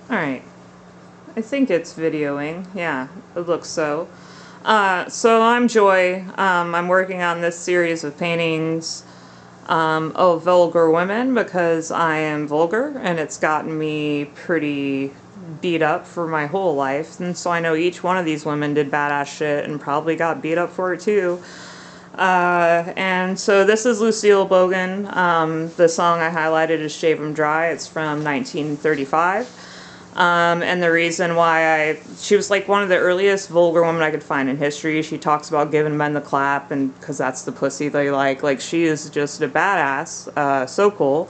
Alright. I think it's videoing. Yeah, it looks so. So I'm Joy. I'm working on this series of paintings of vulgar women because I am vulgar and it's gotten me pretty beat up for my whole life. And so I know each one of these women did badass shit and probably got beat up for it too. And so this is Lucille Bogan. The song I highlighted is Shave 'Em Dry. It's from 1935. And the reason why she was like one of the earliest vulgar women I could find in history. She talks about giving men the clap and because that's the pussy they like. Like she is just a badass. So cool.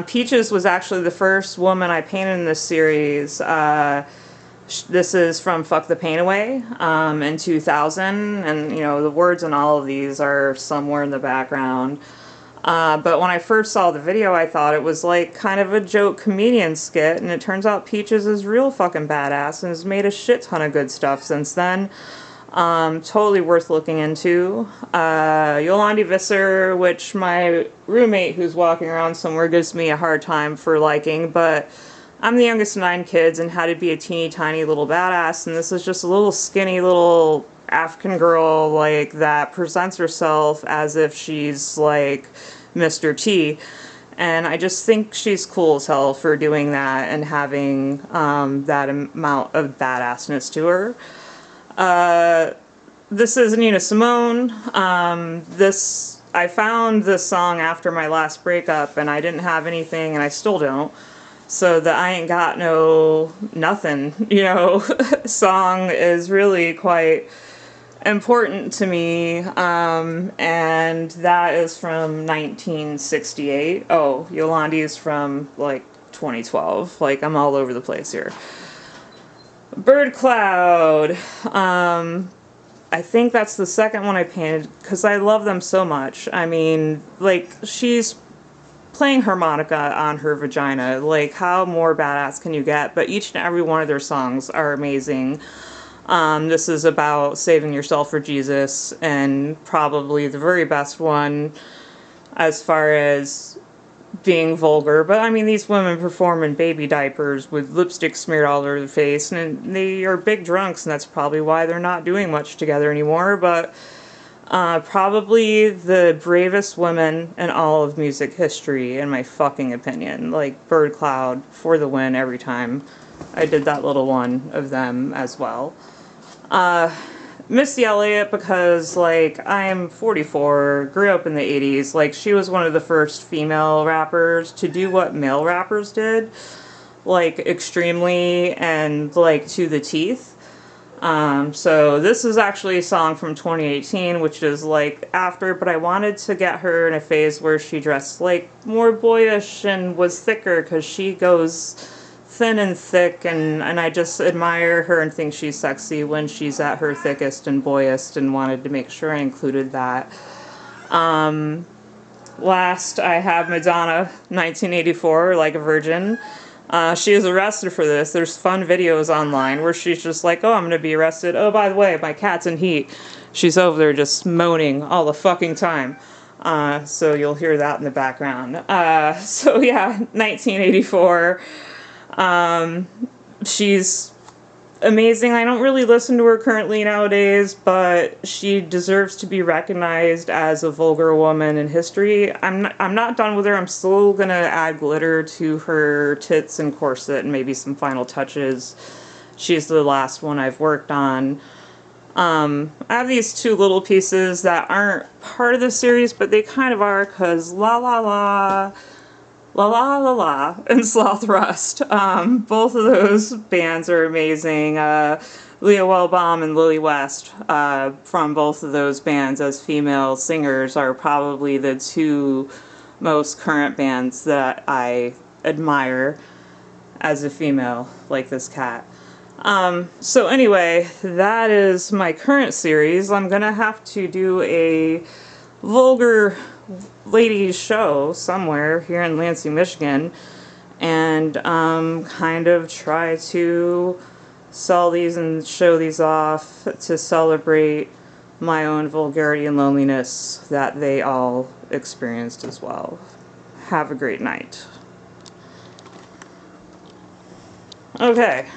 Peaches was actually the first woman I painted in this series. This is from Fuck the Pain Away in 2000, and you know the words in all of these are somewhere in the background. But when I first saw the video, I thought it was like kind of a joke comedian skit, and it turns out Peaches is real fucking badass and has made a shit ton of good stuff since then. Totally worth looking into. Yolandi Visser, which my roommate who's walking around somewhere gives me a hard time for liking, but I'm the youngest of 9 kids and had to be a teeny tiny little badass, and this is just a little skinny little African girl like that presents herself as if she's like Mr. T. And I just think she's cool as hell for doing that and having that amount of badassness to her. This is Nina Simone. I found this song after my last breakup and I didn't have anything and I still don't. So the I Ain't Got No Nothing, song is really quite important to me. And that is from 1968. Oh, Yolandi's from like 2012. Like I'm all over the place here. Bird Cloud. I think that's the second one I painted because I love them so much. I mean, like she's playing harmonica on her vagina. Like, how more badass can you get? But each and every one of their songs are amazing. This is about saving yourself for Jesus, and probably the very best one as far as being vulgar. But I mean, these women perform in baby diapers with lipstick smeared all over their face, and they are big drunks, and that's probably why they're not doing much together anymore. But probably the bravest women in all of music history, in my fucking opinion. Like, Bird Cloud for the win every time. I did that little one of them as well. Missy Elliott, because, like, I'm 44, grew up in the 80s. Like, she was one of the first female rappers to do what male rappers did. Like, extremely and, like, to the teeth. So this is actually a song from 2018, which is like after, but I wanted to get her in a phase where she dressed like more boyish and was thicker because she goes thin and thick, and I just admire her and think she's sexy when she's at her thickest and boyish, and wanted to make sure I included that. Last, I have Madonna, 1984, Like a Virgin. She was arrested for this. There's fun videos online where she's just like, oh, I'm going to be arrested. Oh, by the way, my cat's in heat. She's over there just moaning all the fucking time. So you'll hear that in the background. So yeah, 1984. She's amazing. I don't really listen to her currently nowadays, but she deserves to be recognized as a vulgar woman in history. I'm not done with her. I'm still gonna add glitter to her tits and corset and maybe some final touches. She's the last one I've worked on. I have these 2 little pieces that aren't part of the series, but they kind of are, because La La La, La La La La, and Sloth Rust. Both of those bands are amazing. Leah Wellbaum and Lily West from both of those bands as female singers are probably the 2 most current bands that I admire as a female, like this cat. So anyway, that is my current series. I'm gonna have to do a Vulgar Lady show somewhere here in Lansing, Michigan, and kind of try to sell these and show these off to celebrate my own vulgarity and loneliness that they all experienced as well. Have a great night. Okay,